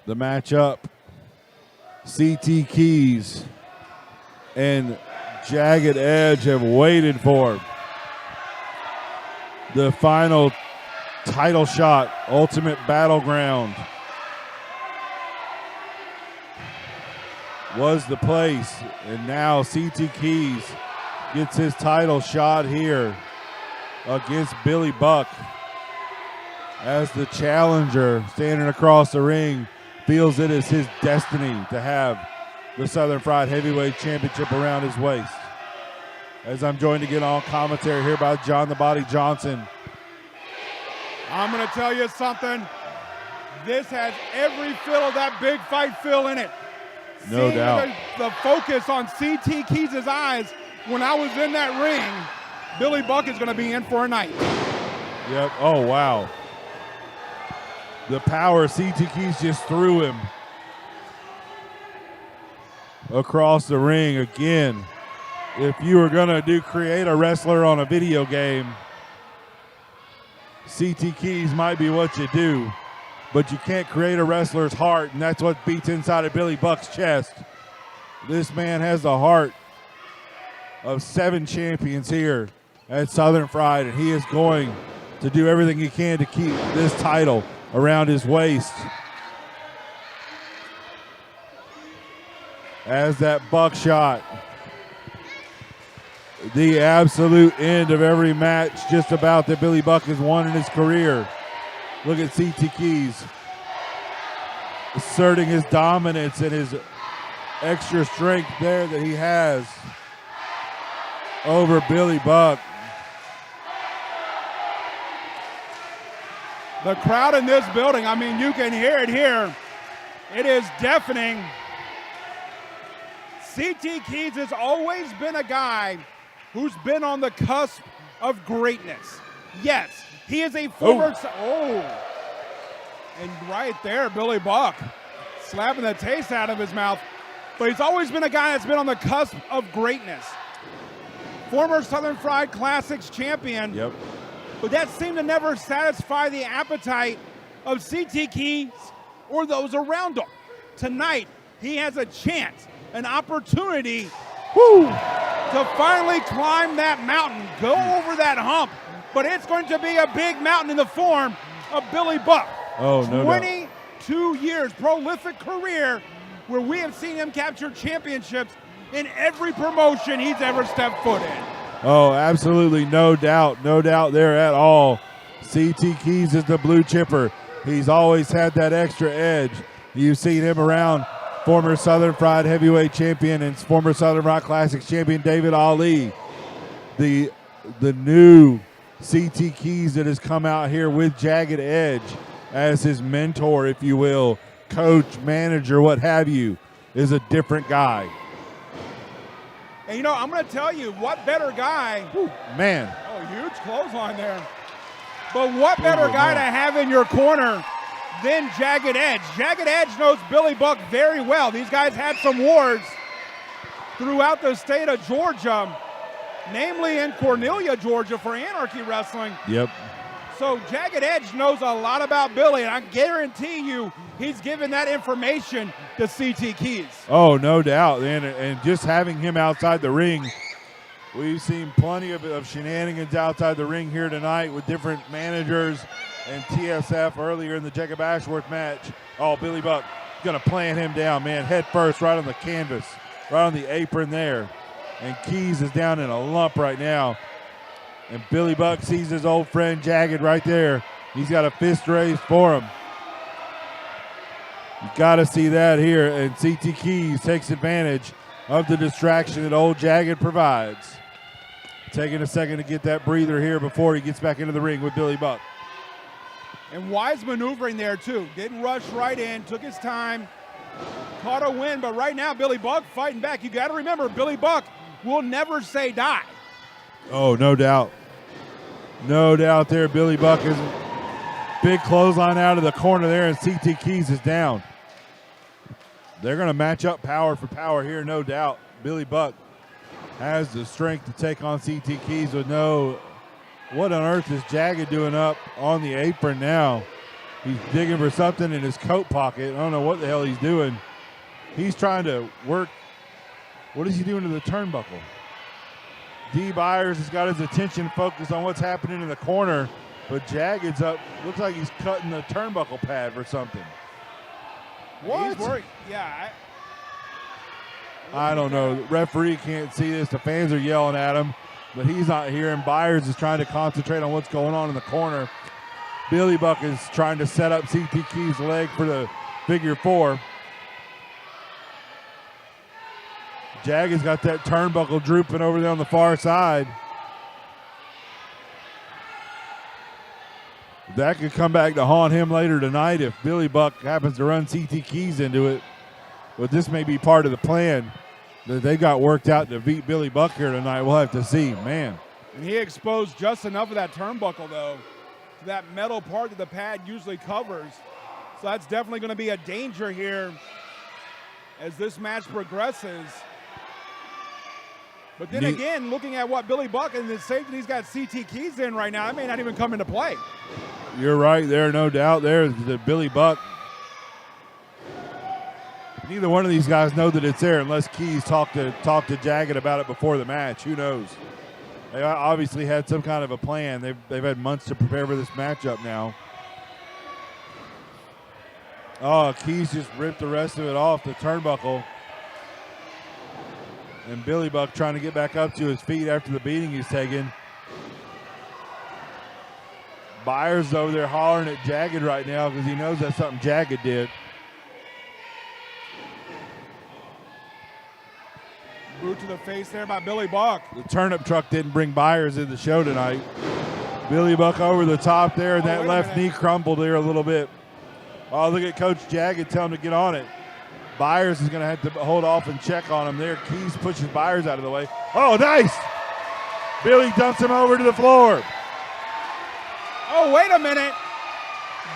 The matchup, CT Keys and Jagged Edge have waited for. The final title shot, Ultimate Battleground, was the place, and now CT Keys gets his title shot here against Billy Buck as the challenger standing across the ring feels it is his destiny to have the Southern Fried Heavyweight Championship around his waist. As I'm joined again on commentary here by John the Body Johnson. I'm going to tell you something. This has every feel of that big fight feel in it. No Seeing doubt. The focus on CT Keys' eyes when I was in that ring, Billy Buck is going to be in for a night. Yep. Oh, wow. The power CT Keys just threw him across the ring again. If you were going to create a wrestler on a video game, CT Keys might be what you do, but you can't create a wrestler's heart, and that's what beats inside of Billy Buck's chest. This man has the heart of 7 champions here at Southern Fried, and he is going to do everything he can to keep this title around his waist. As that buckshot, the absolute end of every match just about that Billy Buck has won in his career. Look at CT Keys asserting his dominance and his extra strength there that he has over Billy Buck. The crowd in this building, I mean, you can hear it here. It is deafening. CT Keys has always been a guy who's been on the cusp of greatness. Yes, he is a former... And right there, Billy Buck slapping the taste out of his mouth. But he's always been a guy that's been on the cusp of greatness. Former Southern Fried Classics champion. Yep. But that seemed to never satisfy the appetite of CT Keys or those around him. Tonight, he has a chance, an opportunity to finally climb that mountain, go over that hump. But it's going to be a big mountain in the form of Billy Buck. Oh, no doubt. 22 years, prolific career, where we have seen him capture championships in every promotion he's ever stepped foot in. Oh, absolutely, no doubt there at all. CT Keys is the blue chipper. He's always had that extra edge. You've seen him around former Southern Fried Heavyweight Champion and former Southern Fried Classics Champion David Ali. The new CT Keys that has come out here with Jagged Edge as his mentor, if you will, coach, manager, what have you, is a different guy. And you know, I'm going to tell you, what better guy. Man. Oh, huge clothesline there. But what better guy to have in your corner than Jagged Edge? Jagged Edge knows Billy Buck very well. These guys had some wars throughout the state of Georgia, namely in Cornelia, Georgia, for Anarchy Wrestling. Yep. So Jagged Edge knows a lot about Billy, and I guarantee you he's given that information to CT Keys. Oh, no doubt. And just having him outside the ring, we've seen plenty of shenanigans outside the ring here tonight with different managers and TSF earlier in the Jacob Ashworth match. Oh, Billy Buck going to plant him down, man, head first right on the canvas, right on the apron there. And Keys is down in a lump right now. And Billy Buck sees his old friend Jagged right there. He's got a fist raised for him. You got to see that here. And CT Keys takes advantage of the distraction that old Jagged provides. Taking a second to get that breather here before he gets back into the ring with Billy Buck. And wise maneuvering there, too. Didn't rush right in, took his time, caught a win. But right now, Billy Buck fighting back. You got to remember, Billy Buck will never say die. Oh, no doubt. No doubt there. Billy Buck is big clothesline out of the corner there, and CT Keys is down. They're going to match up power for power here, no doubt. Billy Buck has the strength to take on CT Keys with no... What on earth is Jagged doing up on the apron now? He's digging for something in his coat pocket. I don't know what the hell he's doing. He's trying to work. What is he doing to the turnbuckle? D. Byers has got his attention focused on what's happening in the corner, but Jagged's up. Looks like he's cutting the turnbuckle pad for something. What? He's worried. Yeah. I don't know. The referee can't see this. The fans are yelling at him, but he's not hearing. Byers is trying to concentrate on what's going on in the corner. Billy Buck is trying to set up CT Keys' leg for the figure 4. Jagged's got that turnbuckle drooping over there on the far side. That could come back to haunt him later tonight if Billy Buck happens to run CT Keys into it. But this may be part of the plan that they got worked out to beat Billy Buck here tonight. We'll have to see, man. And he exposed just enough of that turnbuckle, though, to that metal part that the pad usually covers. So that's definitely going to be a danger here as this match progresses. But then again, looking at what Billy Buck and the safety he's got CT Keys in right now, it may not even come into play. You're right there, no doubt. There's the Billy Buck. Neither one of these guys know that it's there unless Keys talk to Jagged about it before the match. Who knows? They obviously had some kind of a plan. They've had months to prepare for this matchup now. Oh, Keys just ripped the rest of it off the turnbuckle. And Billy Buck trying to get back up to his feet after the beating he's taken. Byers over there hollering at Jagged right now because he knows that's something Jagged did. Boot to the face there by Billy Buck. The turnip truck didn't bring Byers in the show tonight. Billy Buck over the top there, and that left knee crumbled there a little bit. Oh, look at Coach Jagged telling him to get on it. Byers is going to have to hold off and check on him there. Keys pushes Byers out of the way. Oh, nice! Billy dumps him over to the floor. Oh, wait a minute.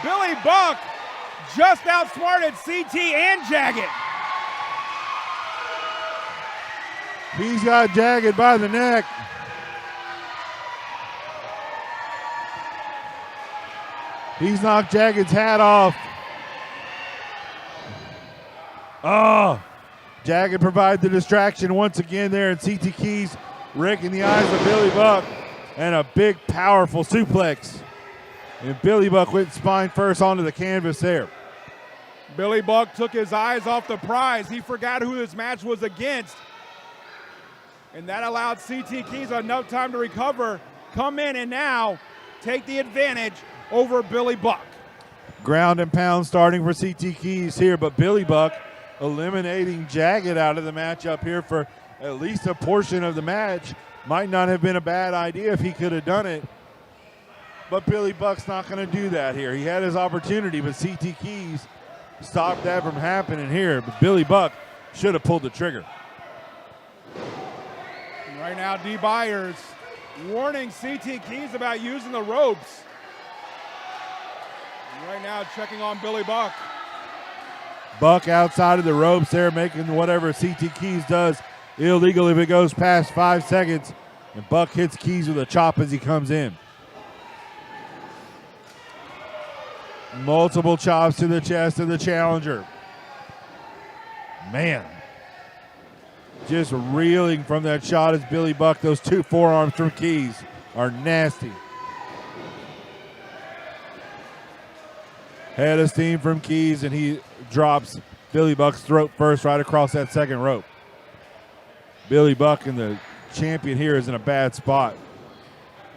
Billy Buck just outsmarted CT and Jagged. He's got Jagged by the neck. He's knocked Jagged's hat off. Oh, Jagged provided the distraction once again there, and CT Keys raking the eyes of Billy Buck, and a big, powerful suplex. And Billy Buck went spine first onto the canvas there. Billy Buck took his eyes off the prize. He forgot who this match was against. And that allowed CT Keys enough time to recover, come in, and now take the advantage over Billy Buck. Ground and pound starting for CT Keys here, but Billy Buck eliminating Jagged out of the match up here for at least a portion of the match. Might not have been a bad idea if he could have done it, but Billy Buck's not going to do that here. He had his opportunity, but CT Keys stopped that from happening here, but Billy Buck should have pulled the trigger. And right now, D. Byers warning CT Keys about using the ropes. And right now, checking on Billy Buck. Buck outside of the ropes there, making whatever CT Keys does illegal if it goes past 5 seconds. And Buck hits Keys with a chop as he comes in. Multiple chops to the chest of the challenger. Man. Just reeling from that shot is Billy Buck. Those two forearms from Keys are nasty. Head of steam from Keys, and he drops Billy Buck's throat first right across that second rope. Billy Buck and the champion here is in a bad spot.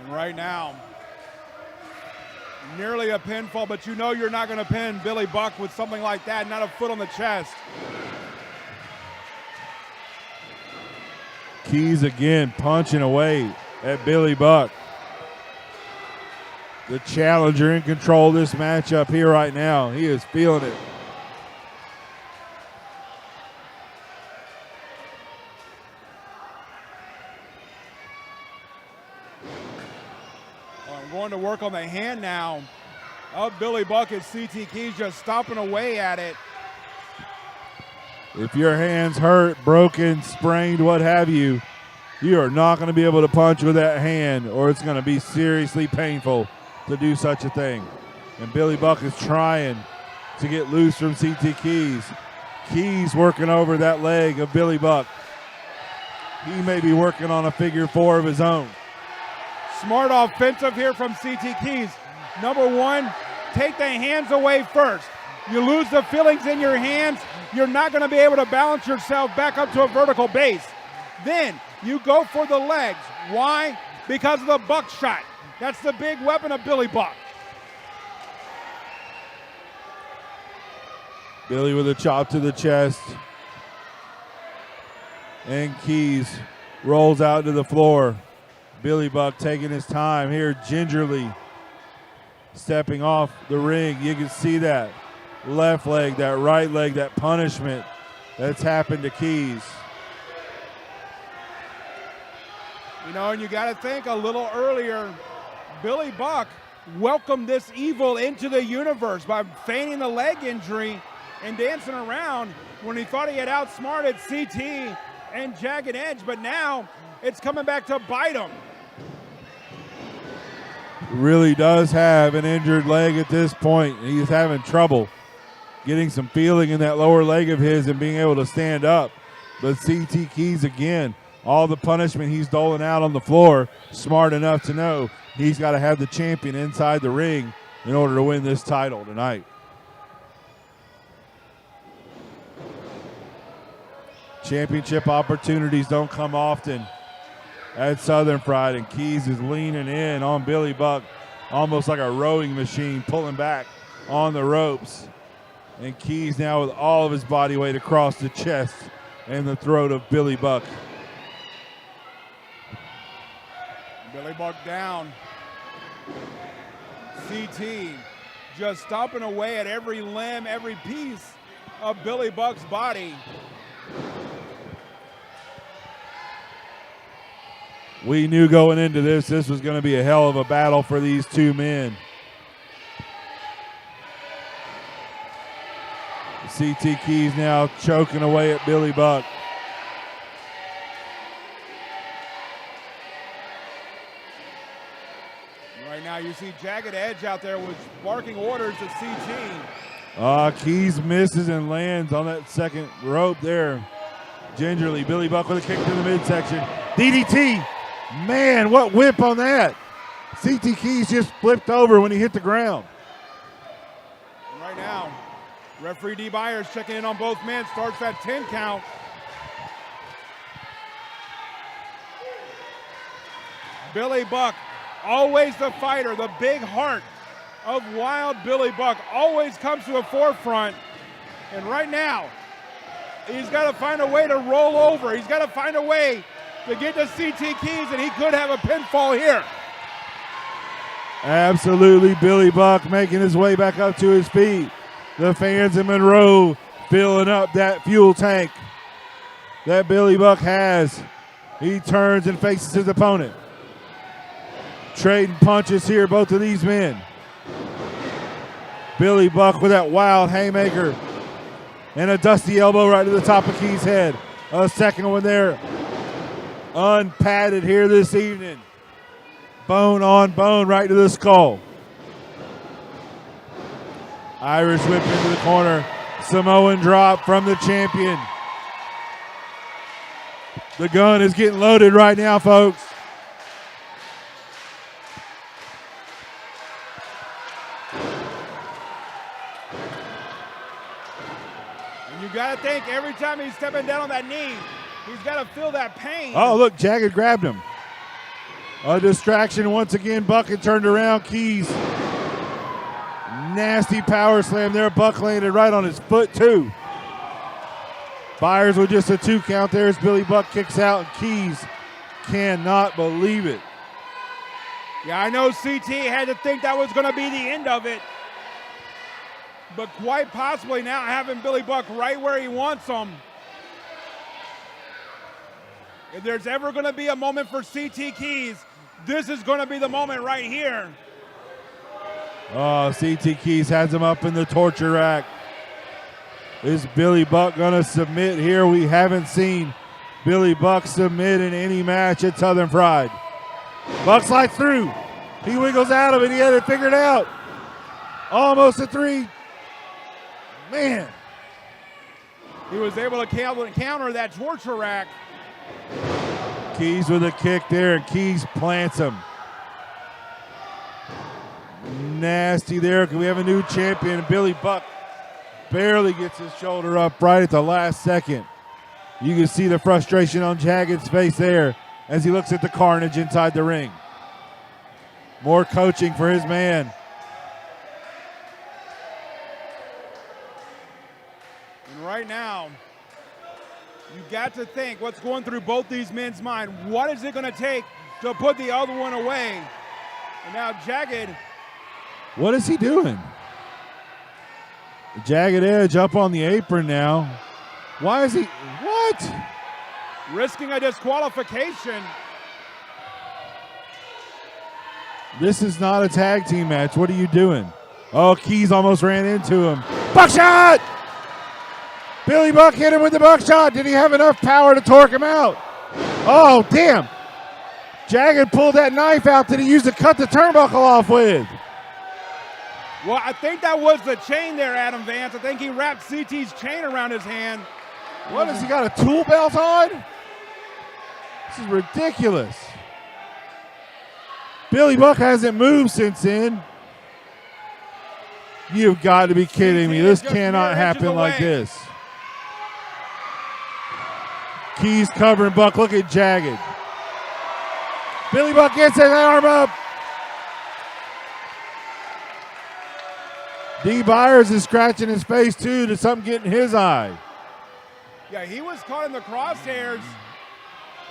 And right now, nearly a pinfall, but you know you're not going to pin Billy Buck with something like that, not a foot on the chest. Keys again punching away at Billy Buck. The challenger in control of this matchup here right now. He is feeling it. I'm going to work on the hand now of Billy Buck as CT Keys just stomping away at it. If your hand's hurt, broken, sprained, what have you, you are not going to be able to punch with that hand, or it's going to be seriously painful to do such a thing. And Billy Buck is trying to get loose from CT Keys. Keys working over that leg of Billy Buck. He may be working on a figure 4 of his own. Smart offensive here from CT Keys. Number one, take the hands away first. You lose the feelings in your hands, you're not going to be able to balance yourself back up to a vertical base. Then you go for the legs. Why? Because of the buckshot. That's the big weapon of Billy Buck. Billy with a chop to the chest. And Keys rolls out to the floor. Billy Buck taking his time here, gingerly stepping off the ring. You can see that left leg, that right leg, that punishment that's happened to Keys. You know, and you got to think a little earlier, Billy Buck welcomed this evil into the universe by feigning the leg injury and dancing around when he thought he had outsmarted CT and Jagged Edge, but now it's coming back to bite him. Really does have an injured leg at this point. He's having trouble getting some feeling in that lower leg of his and being able to stand up. But CT Keys, again, all the punishment he's doling out on the floor, smart enough to know he's got to have the champion inside the ring in order to win this title tonight. Championship opportunities don't come often at Southern Fried, and Keys is leaning in on Billy Buck, almost like a rowing machine, pulling back on the ropes. And Keys now with all of his body weight across the chest and the throat of Billy Buck. Billy Buck down. CT just stomping away at every limb, every piece of Billy Buck's body. We knew going into this was going to be a hell of a battle for these two men. CT Keys now choking away at Billy Buck. Right now you see Jagged Edge out there with barking orders to CT. Keys misses and lands on that second rope there. Gingerly, Billy Buck with a kick to the midsection. DDT. Man, what whip on that. CT Keys just flipped over when he hit the ground. And right now, referee D. Byers checking in on both men. Starts that 10 count. Billy Buck, always the fighter, the big heart of Wild Billy Buck, always comes to the forefront. And right now, he's got to find a way to roll over. He's got to find a way to get to CT Keys, and he could have a pinfall here. Absolutely, Billy Buck making his way back up to his feet. The fans in Monroe filling up that fuel tank that Billy Buck has. He turns and faces his opponent. Trading punches here, both of these men. Billy Buck with that wild haymaker and a dusty elbow right to the top of Keys' head. A second one there. Unpadded here this evening. Bone on bone right to the skull. Irish whip into the corner. Samoan drop from the champion. The gun is getting loaded right now, folks. And you got to think every time he's stepping down on that knee, he's got to feel that pain. Oh, look, Jagged grabbed him. A distraction once again. Buck had turned around. Keys. Nasty power slam there. Buck landed right on his foot, too. Byers with just a 2 count there as Billy Buck kicks out, and Keys cannot believe it. Yeah, I know CT had to think that was going to be the end of it. But quite possibly now having Billy Buck right where he wants him. If there's ever going to be a moment for CT Keys, this is going to be the moment right here. Oh, CT Keys has him up in the torture rack. Is Billy Buck going to submit here? We haven't seen Billy Buck submit in any match at Southern Fried. Buck slides through. He wiggles out of it. He had it figured out. Almost a 3. Man. He was able to counter that torture rack. Keys with a kick there, and Keys plants him. Nasty there. We have a new champion. Billy Buck barely gets his shoulder up right at the last second. You can see the frustration on Jagged's face there as he looks at the carnage inside the ring. More coaching for his man. And right now, you got to think what's going through both these men's mind. What is it going to take to put the other one away? And now Jagged. What is he doing? Jagged Edge up on the apron now. Why is he? What? Risking a disqualification. This is not a tag team match. What are you doing? Oh, Keys almost ran into him. Buckshot! Billy Buck hit him with the buckshot. Did he have enough power to torque him out? Oh, damn. Jagged pulled that knife out that he used to cut the turnbuckle off with. Well, I think that was the chain there, Adam Vance. I think he wrapped CT's chain around his hand. What, has he got a tool belt on? This is ridiculous. Billy Buck hasn't moved since then. You've got to be kidding me. This cannot happen like this. Keys covering Buck. Look at Jagged. Billy Buck gets his arm up. D. Byers is scratching his face too to something getting his eye. Yeah, he was caught in the crosshairs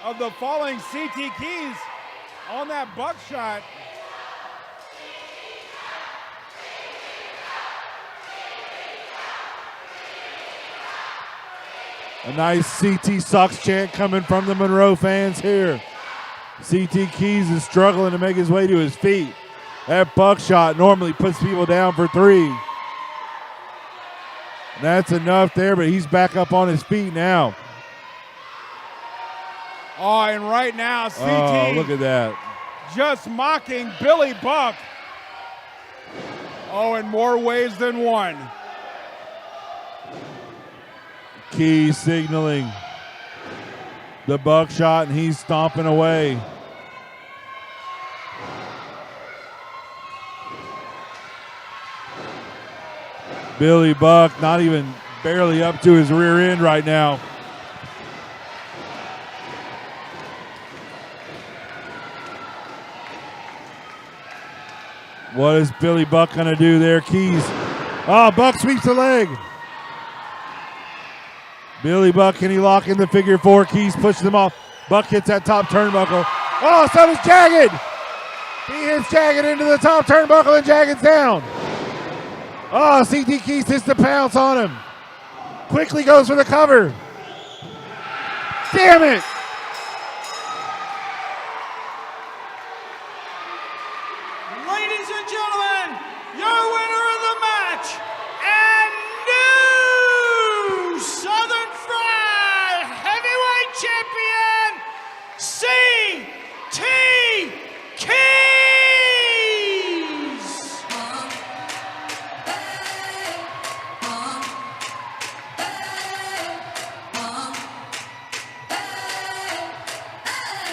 of the falling CT Keys on that buckshot. A nice CT sucks chant coming from the Monroe fans here. CT Keys is struggling to make his way to his feet. That buckshot normally puts people down for 3. That's enough there, but he's back up on his feet now. Oh, and right now, CT. Oh, look at that. Just mocking Billy Buck. Oh, in more ways than one. Keys signaling the buckshot, and he's stomping away. Billy Buck not even barely up to his rear end right now. What is Billy Buck going to do there? Keys. Oh, Buck sweeps the leg. Billy Buck, can he lock in the figure 4? Keys pushes him off. Buck hits that top turnbuckle. Oh, so does Jagged. He hits Jagged into the top turnbuckle and Jagged's down. Oh, CT Keys hits the pounce on him. Quickly goes for the cover. Damn it. Ladies and gentlemen,